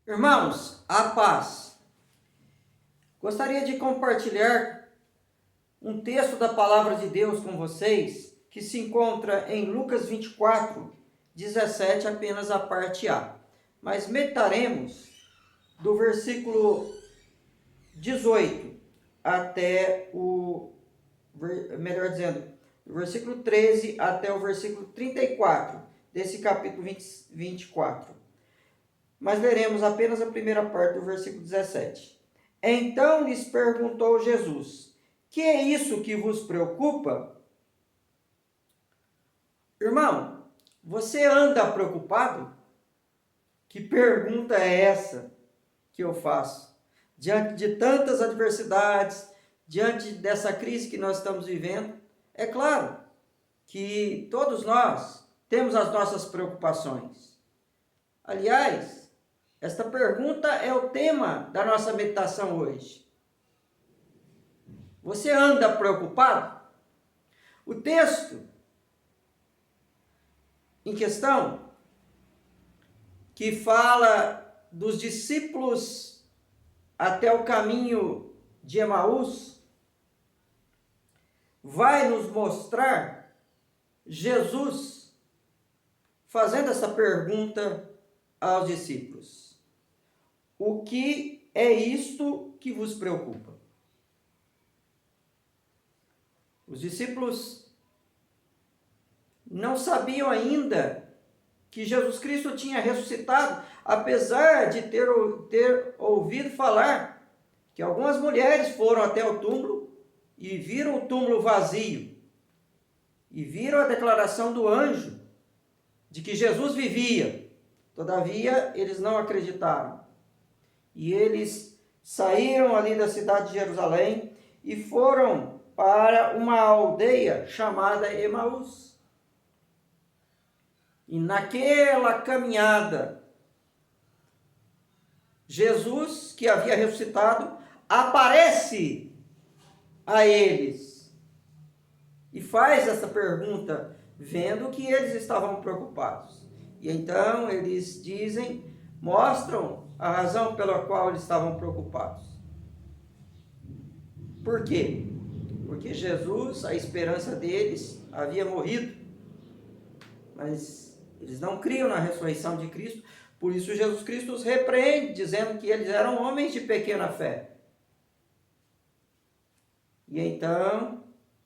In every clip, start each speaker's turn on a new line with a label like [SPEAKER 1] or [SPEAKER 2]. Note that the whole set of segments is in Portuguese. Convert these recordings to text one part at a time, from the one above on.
[SPEAKER 1] Irmãos, a paz. Gostaria de compartilhar um texto da Palavra de Deus com vocês, que se encontra em Lucas 24, 17, apenas a parte A. Mas meditaremos do versículo 18 até do versículo 13 até o versículo 34 desse capítulo 24. Mas leremos apenas a primeira parte do versículo 17. Então lhes perguntou Jesus: que é isso que vos preocupa? Irmão, você anda preocupado? Que pergunta é essa que eu faço? Diante de tantas adversidades, diante dessa crise que nós estamos vivendo, é claro que todos nós temos as nossas preocupações. Aliás, esta pergunta é o tema da nossa meditação hoje. Você anda preocupado? O texto em questão, que fala dos discípulos até o caminho de Emaús, vai nos mostrar Jesus fazendo essa pergunta aos discípulos: o que é isto que vos preocupa? Os discípulos não sabiam ainda que Jesus Cristo tinha ressuscitado, apesar de ter ouvido falar que algumas mulheres foram até o túmulo e viram o túmulo vazio, e viram a declaração do anjo de que Jesus vivia. Todavia, eles não acreditaram. E eles saíram ali da cidade de Jerusalém e foram para uma aldeia chamada Emaús. E naquela caminhada, Jesus, que havia ressuscitado, aparece a eles e faz essa pergunta, vendo que eles estavam preocupados. E então eles mostram a razão pela qual eles estavam preocupados. Por quê? Porque Jesus, a esperança deles, havia morrido. Mas eles não criam na ressurreição de Cristo. Por isso Jesus Cristo os repreende, dizendo que eles eram homens de pequena fé. E então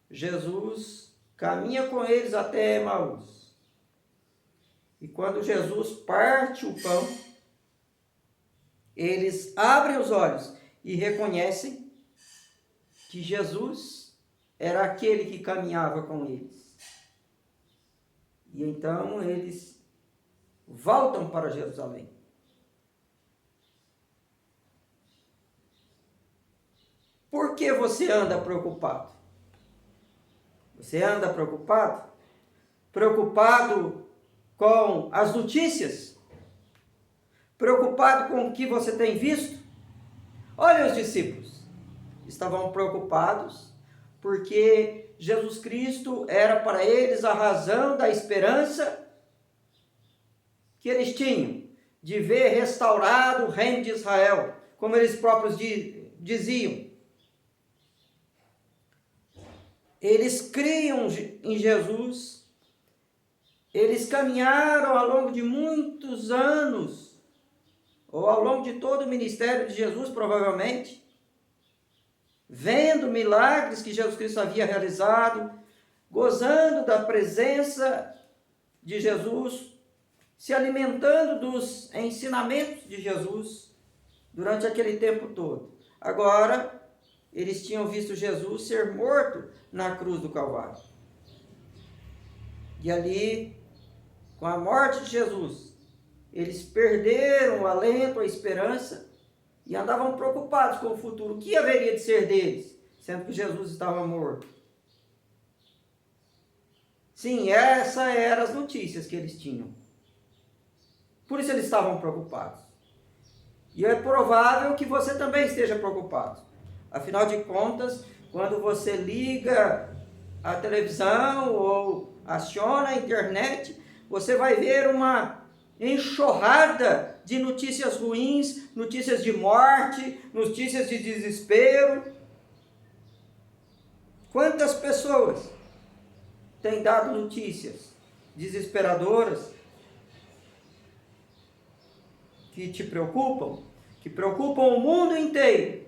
[SPEAKER 1] Jesus caminha com eles até Emaús. E quando Jesus parte o pão, eles abrem os olhos e reconhecem que Jesus era aquele que caminhava com eles. E então eles voltam para Jerusalém. Por que você anda preocupado? Você anda preocupado? Preocupado com as notícias? Preocupado com o que você tem visto? Olha, os discípulos estavam preocupados porque Jesus Cristo era para eles a razão da esperança que eles tinham de ver restaurado o reino de Israel, como eles próprios diziam. Eles criam em Jesus, eles caminharam ao longo de muitos anos, ou ao longo de todo o ministério de Jesus, provavelmente, vendo milagres que Jesus Cristo havia realizado, gozando da presença de Jesus, se alimentando dos ensinamentos de Jesus durante aquele tempo todo. Agora, eles tinham visto Jesus ser morto na cruz do Calvário. E ali, com a morte de Jesus, eles perderam o alento, a esperança e andavam preocupados com o futuro. O que haveria de ser deles, sendo que Jesus estava morto? Sim, essas eram as notícias que eles tinham. Por isso eles estavam preocupados. E é provável que você também esteja preocupado. Afinal de contas, quando você liga a televisão ou aciona a internet, você vai ver uma enxurrada de notícias ruins, notícias de morte, notícias de desespero. Quantas pessoas têm dado notícias desesperadoras que te preocupam, que preocupam o mundo inteiro?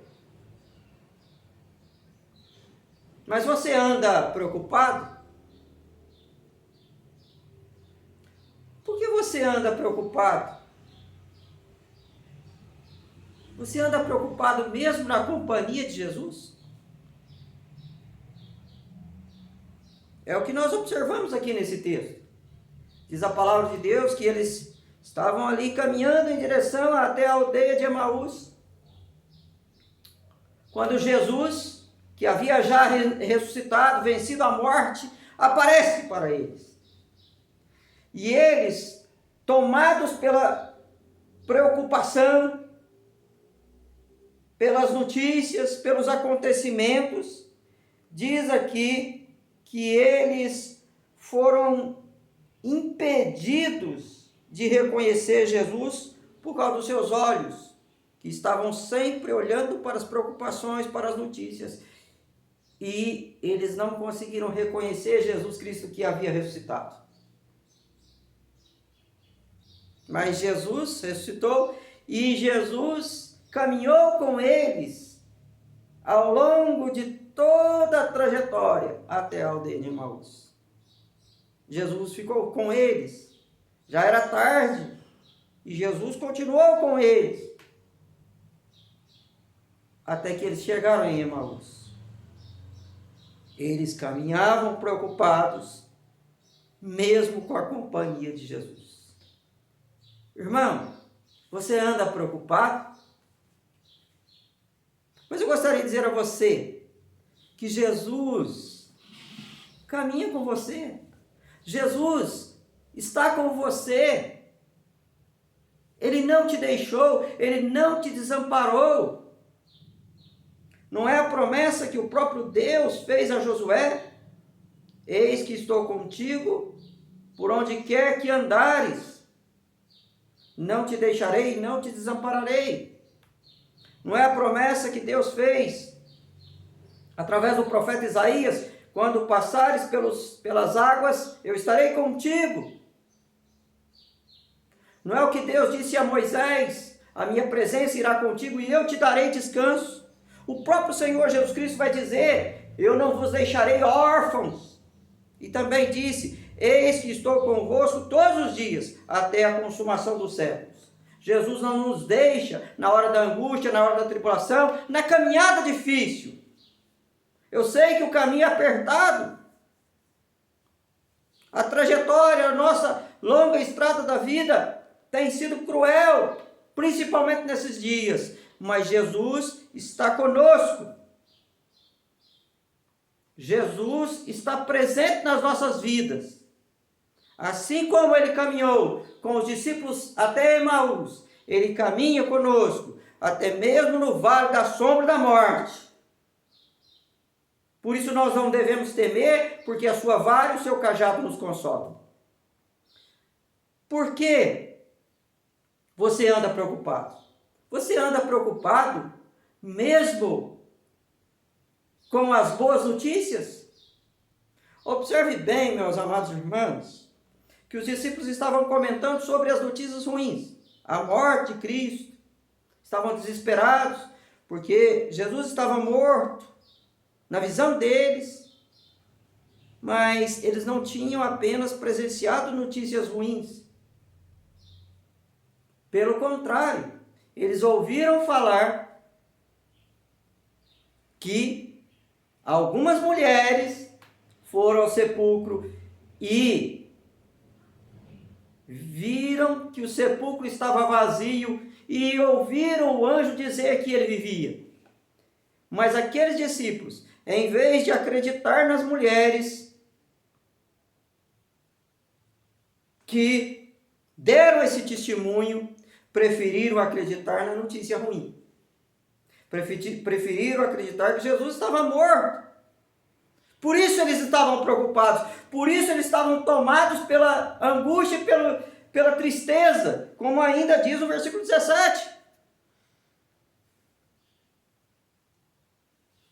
[SPEAKER 1] Mas você anda preocupado? Por que você anda preocupado? Você anda preocupado mesmo na companhia de Jesus? É o que nós observamos aqui nesse texto. Diz a palavra de Deus que eles estavam ali caminhando em direção até a aldeia de Emaús, quando Jesus, que havia já ressuscitado, vencido a morte, aparece para eles. E eles, tomados pela preocupação, pelas notícias, pelos acontecimentos, diz aqui que eles foram impedidos de reconhecer Jesus por causa dos seus olhos, que estavam sempre olhando para as preocupações, para as notícias. E eles não conseguiram reconhecer Jesus Cristo que havia ressuscitado. Mas Jesus ressuscitou e Jesus caminhou com eles ao longo de toda a trajetória até a aldeia de Emaús. Jesus ficou com eles. Já era tarde e Jesus continuou com eles até que eles chegaram em Emaús. Eles caminhavam preocupados, mesmo com a companhia de Jesus. Irmão, você anda preocupado? Mas eu gostaria de dizer a você que Jesus caminha com você. Jesus está com você. Ele não te deixou, Ele não te desamparou. Não é a promessa que o próprio Deus fez a Josué? Eis que estou contigo por onde quer que andares. Não te deixarei, não te desampararei. Não é a promessa que Deus fez através do profeta Isaías? Quando passares pelas águas, eu estarei contigo. Não é o que Deus disse a Moisés? A minha presença irá contigo e eu te darei descanso. O próprio Senhor Jesus Cristo vai dizer, eu não vos deixarei órfãos. E também disse, eis que estou convosco todos os dias, até a consumação dos séculos. Jesus não nos deixa na hora da angústia, na hora da tribulação, na caminhada difícil. Eu sei que o caminho é apertado. A trajetória, a nossa longa estrada da vida tem sido cruel, principalmente nesses dias. Mas Jesus está conosco. Jesus está presente nas nossas vidas. Assim como Ele caminhou com os discípulos até Emaús, Ele caminha conosco, até mesmo no vale da sombra da morte. Por isso nós não devemos temer, porque a sua vara e o seu cajado nos consolam. Por que você anda preocupado? Você anda preocupado mesmo com as boas notícias? Observe bem, meus amados irmãos, que os discípulos estavam comentando sobre as notícias ruins, a morte de Cristo. Estavam desesperados porque Jesus estava morto na visão deles, mas eles não tinham apenas presenciado notícias ruins. Pelo contrário, eles ouviram falar que algumas mulheres foram ao sepulcro e viram que o sepulcro estava vazio e ouviram o anjo dizer que ele vivia. Mas aqueles discípulos, em vez de acreditar nas mulheres que deram esse testemunho, preferiram acreditar na notícia ruim. Preferiram acreditar que Jesus estava morto. Por isso eles estavam preocupados. Por isso eles estavam tomados pela angústia, pela tristeza, como ainda diz o versículo 17.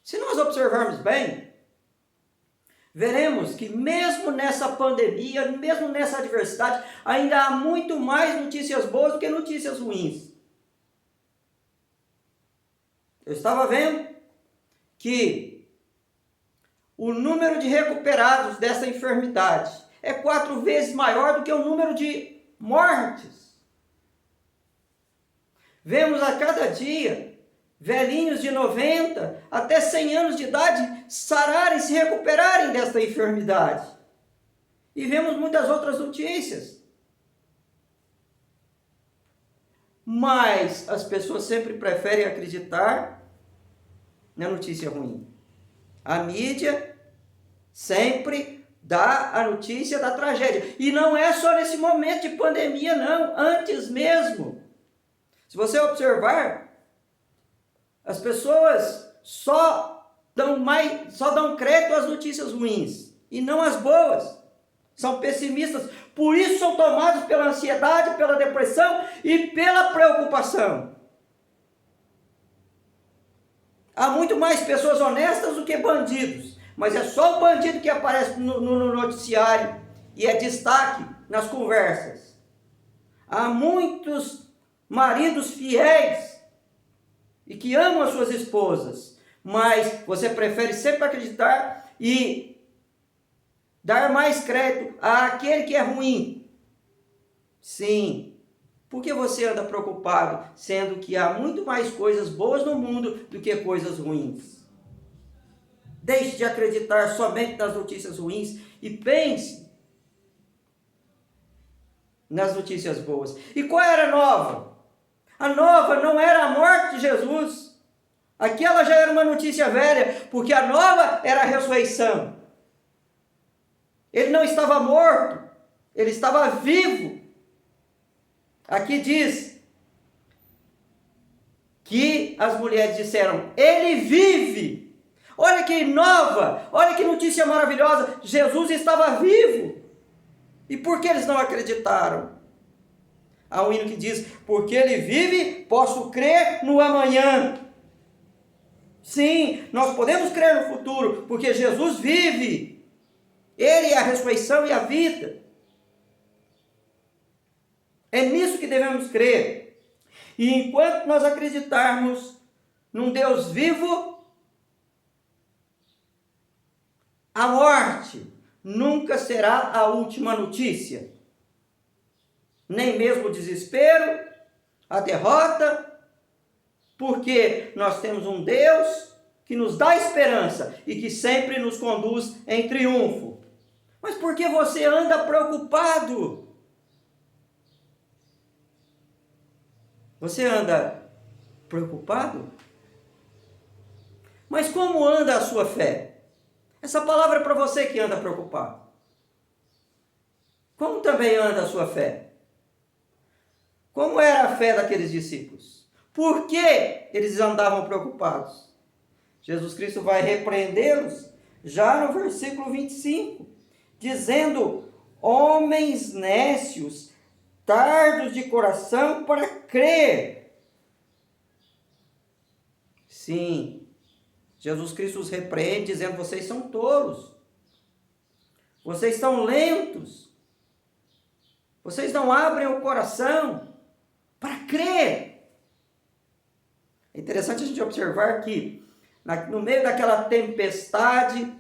[SPEAKER 1] Se nós observarmos bem, veremos que mesmo nessa pandemia, mesmo nessa adversidade, ainda há muito mais notícias boas do que notícias ruins. Eu estava vendo que o número de recuperados dessa enfermidade é 4 vezes maior do que o número de mortes. Vemos a cada dia velhinhos de 90 até 100 anos de idade sararem, se recuperarem desta enfermidade. E vemos muitas outras notícias. Mas as pessoas sempre preferem acreditar na notícia ruim. A mídia sempre dá a notícia da tragédia. E não é só nesse momento de pandemia, não. Antes mesmo. Se você observar, as pessoas só dão crédito às notícias ruins e não às boas. São pessimistas. Por isso são tomados pela ansiedade, pela depressão e pela preocupação. Há muito mais pessoas honestas do que bandidos. Mas é só o bandido que aparece no noticiário e é destaque nas conversas. Há muitos maridos fiéis e que amam as suas esposas, mas você prefere sempre acreditar e dar mais crédito àquele que é ruim. Sim, porque você anda preocupado, sendo que há muito mais coisas boas no mundo do que coisas ruins. Deixe de acreditar somente nas notícias ruins e pense nas notícias boas. E qual era a nova? A nova não era a morte de Jesus. Aquela já era uma notícia velha, porque a nova era a ressurreição. Ele não estava morto, ele estava vivo. Aqui diz que as mulheres disseram, ele vive. Olha que nova, olha que notícia maravilhosa, Jesus estava vivo. E por que eles não acreditaram? Há um hino que diz, porque ele vive, posso crer no amanhã. Sim, nós podemos crer no futuro, porque Jesus vive. Ele é a ressurreição e a vida. É nisso que devemos crer. E enquanto nós acreditarmos num Deus vivo, a morte nunca será a última notícia. Nem mesmo o desespero, a derrota, porque nós temos um Deus que nos dá esperança e que sempre nos conduz em triunfo. Mas por que você anda preocupado? Você anda preocupado? Mas como anda a sua fé? Essa palavra é para você que anda preocupado. Como também anda a sua fé? Como era a fé daqueles discípulos? Por que eles andavam preocupados? Jesus Cristo vai repreendê-los já no versículo 25, dizendo, homens nécios, tardos de coração para crer. Sim, Jesus Cristo os repreende, dizendo, vocês são tolos, vocês estão lentos, vocês não abrem o coração para crer. É interessante a gente observar que no meio daquela tempestade,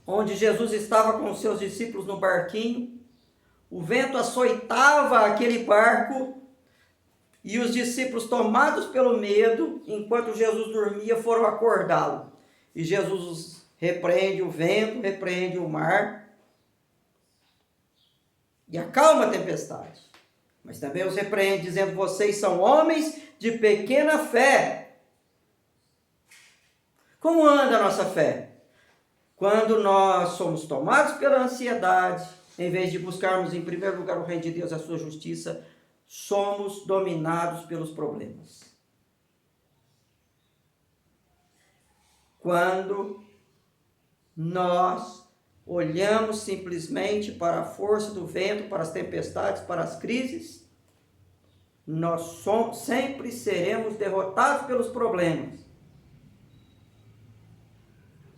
[SPEAKER 1] onde Jesus estava com os seus discípulos no barquinho, o vento açoitava aquele barco e os discípulos, tomados pelo medo, enquanto Jesus dormia, foram acordá-lo. E Jesus repreende o vento, repreende o mar e acalma a tempestade. Mas também os repreende, dizendo, vocês são homens de pequena fé. Como anda a nossa fé? Quando nós somos tomados pela ansiedade, em vez de buscarmos em primeiro lugar o reino de Deus e a sua justiça, somos dominados pelos problemas. Quando nós olhamos simplesmente para a força do vento, para as tempestades, para as crises, nós sempre seremos derrotados pelos problemas.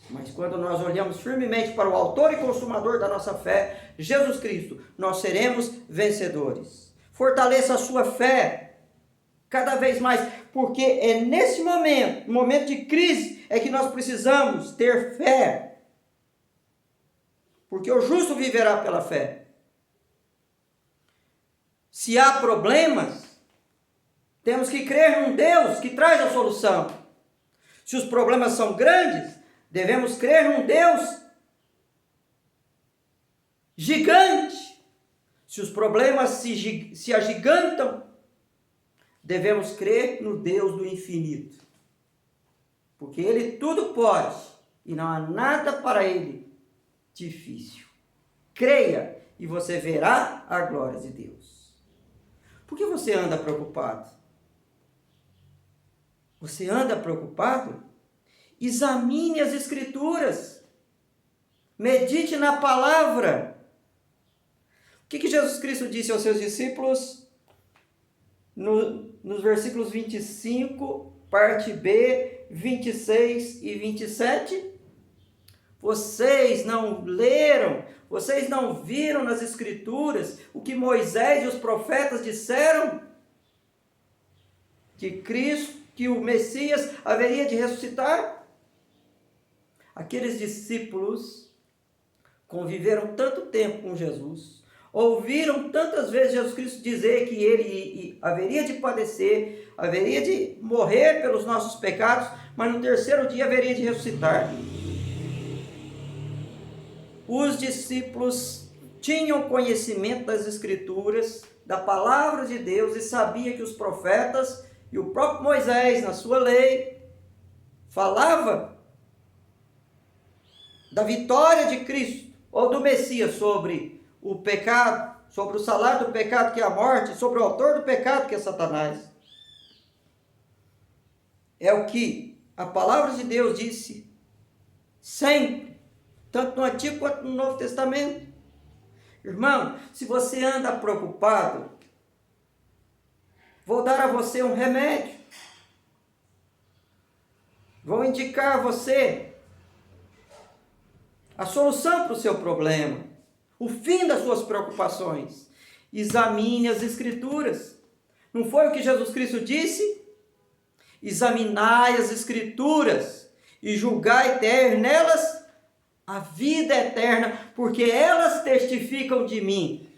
[SPEAKER 1] Mas quando nós olhamos firmemente para o autor e consumador da nossa fé, Jesus Cristo, nós seremos vencedores. Fortaleça a sua fé cada vez mais, porque é nesse momento, no momento de crise, é que nós precisamos ter fé. Porque o justo viverá pela fé. Se há problemas, temos que crer num Deus que traz a solução. Se os problemas são grandes, devemos crer num Deus gigante. Se os problemas se agigantam, devemos crer no Deus do infinito. Porque Ele tudo pode e não há nada para Ele difícil. Creia e você verá a glória de Deus. Por que você anda preocupado? Você anda preocupado? Examine as Escrituras. Medite na palavra. O que Jesus Cristo disse aos seus discípulos? Nos versículos 25, parte B, 26 e 27. Vocês não leram, vocês não viram nas Escrituras o que Moisés e os profetas disseram? Que o Messias haveria de ressuscitar? Aqueles discípulos conviveram tanto tempo com Jesus, ouviram tantas vezes Jesus Cristo dizer que ele haveria de padecer, haveria de morrer pelos nossos pecados, mas no terceiro dia haveria de ressuscitar. Os discípulos tinham conhecimento das Escrituras, da palavra de Deus, e sabia que os profetas e o próprio Moisés, na sua lei, falava da vitória de Cristo, ou do Messias, sobre o pecado, sobre o salário do pecado, que é a morte, sobre o autor do pecado, que é Satanás. É o que a palavra de Deus disse sempre, tanto no Antigo quanto no Novo Testamento. Irmão, se você anda preocupado, vou dar a você um remédio. Vou indicar a você a solução para o seu problema, o fim das suas preocupações. Examine as Escrituras. Não foi o que Jesus Cristo disse? Examinai as Escrituras e julgai ter nelas a vida eterna, porque elas testificam de mim.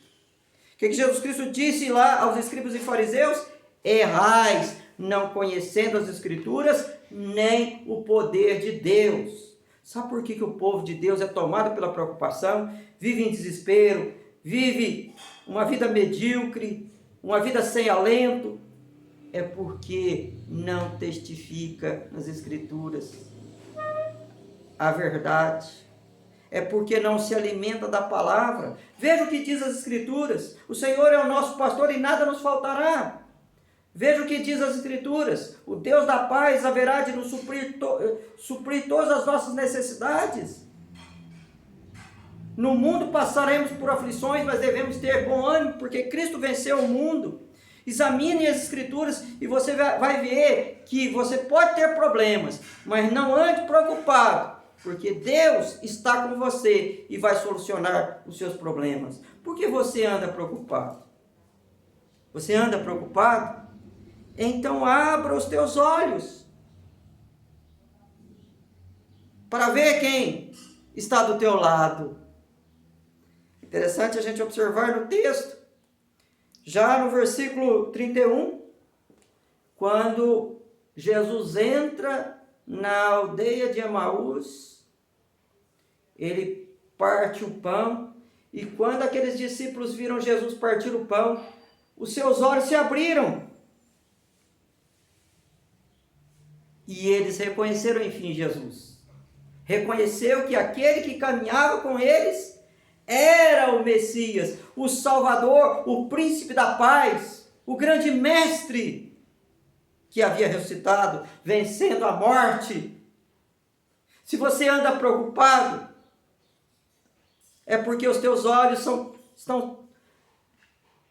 [SPEAKER 1] O que Jesus Cristo disse lá aos escribas e fariseus? Errais, não conhecendo as Escrituras, nem o poder de Deus. Sabe por que o povo de Deus é tomado pela preocupação, vive em desespero, vive uma vida medíocre, uma vida sem alento? É porque não testifica nas Escrituras a verdade. É porque não se alimenta da palavra. Veja o que diz as Escrituras. O Senhor é o nosso pastor e nada nos faltará. Veja o que diz as Escrituras. O Deus da paz haverá de nos suprir todas as nossas necessidades. No mundo passaremos por aflições, mas devemos ter bom ânimo, porque Cristo venceu o mundo. Examine as Escrituras e você vai ver que você pode ter problemas, mas não ande preocupado, porque Deus está com você e vai solucionar os seus problemas. Por que você anda preocupado? Você anda preocupado? Então abra os teus olhos para ver quem está do teu lado. Interessante a gente observar no texto, já no versículo 31, quando Jesus entra na aldeia de Emaús, ele parte o pão, e quando aqueles discípulos viram Jesus partir o pão, os seus olhos se abriram. E eles reconheceram, enfim, Jesus. Reconheceu que aquele que caminhava com eles era o Messias, o Salvador, o príncipe da paz, o grande mestre que havia ressuscitado, vencendo a morte. Se você anda preocupado, é porque os teus olhos estão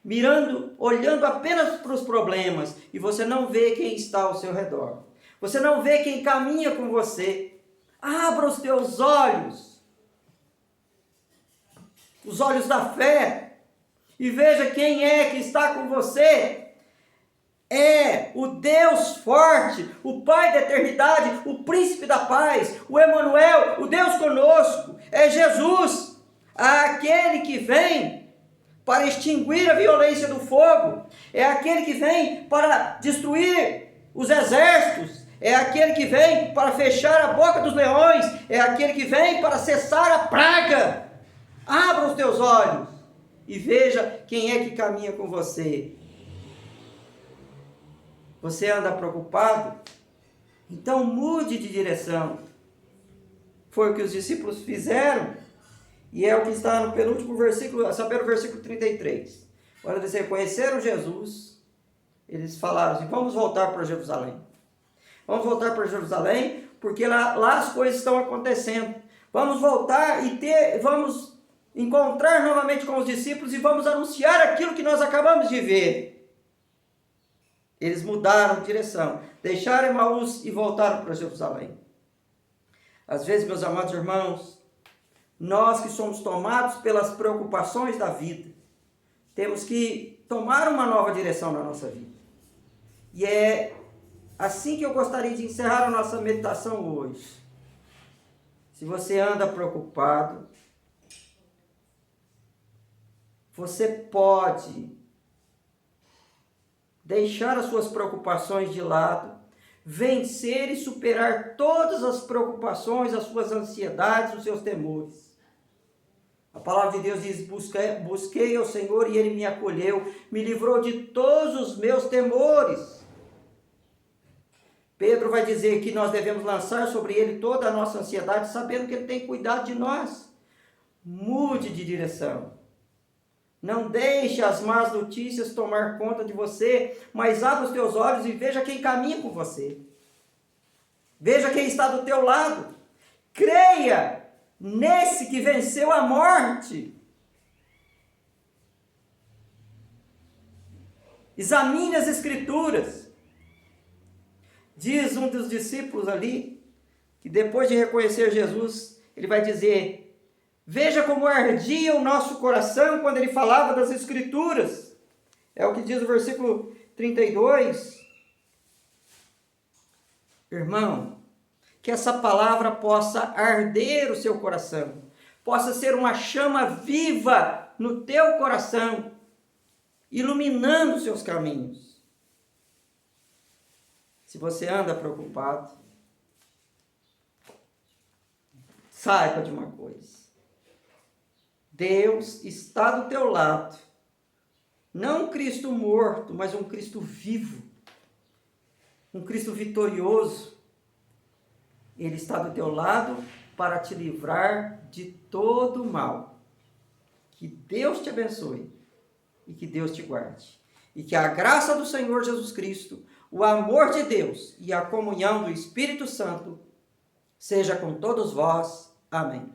[SPEAKER 1] mirando, olhando apenas para os problemas, e você não vê quem está ao seu redor. Você não vê quem caminha com você. Abra os teus olhos, os olhos da fé, e veja quem é que está com você. É o Deus forte, o Pai da eternidade, o Príncipe da paz, o Emanuel, o Deus conosco. É Jesus, aquele que vem para extinguir a violência do fogo. É aquele que vem para destruir os exércitos. É aquele que vem para fechar a boca dos leões. É aquele que vem para cessar a praga. Abra os teus olhos e veja quem é que caminha com você. Você anda preocupado? Então mude de direção. Foi o que os discípulos fizeram. E é o que está no penúltimo versículo, a saber, o versículo 33. Quando eles reconheceram Jesus, eles falaram assim: vamos voltar para Jerusalém. Vamos voltar para Jerusalém, porque lá as coisas estão acontecendo. Vamos voltar e vamos encontrar novamente com os discípulos e vamos anunciar aquilo que nós acabamos de ver. Eles mudaram de direção, deixaram Emaús e voltaram para Jerusalém. Às vezes, meus amados irmãos, nós que somos tomados pelas preocupações da vida, temos que tomar uma nova direção na nossa vida. E é assim que eu gostaria de encerrar a nossa meditação hoje. Se você anda preocupado, você pode deixar as suas preocupações de lado, vencer e superar todas as preocupações, as suas ansiedades, os seus temores. A palavra de Deus diz: busquei ao Senhor e Ele me acolheu, me livrou de todos os meus temores. Pedro vai dizer que nós devemos lançar sobre Ele toda a nossa ansiedade, sabendo que Ele tem cuidado de nós. Mude de direção. Não deixe as más notícias tomar conta de você, mas abra os teus olhos e veja quem caminha com você. Veja quem está do teu lado. Creia nesse que venceu a morte. Examine as Escrituras. Diz um dos discípulos ali, que depois de reconhecer Jesus, ele vai dizer: veja como ardia o nosso coração quando ele falava das Escrituras. É o que diz o versículo 32. Irmão, que essa palavra possa arder o seu coração, possa ser uma chama viva no teu coração, iluminando os seus caminhos. Se você anda preocupado, saiba de uma coisa: Deus está do teu lado. Não um Cristo morto, mas um Cristo vivo. Um Cristo vitorioso. Ele está do teu lado para te livrar de todo o mal. Que Deus te abençoe e que Deus te guarde. E que a graça do Senhor Jesus Cristo, o amor de Deus e a comunhão do Espírito Santo seja com todos vós. Amém.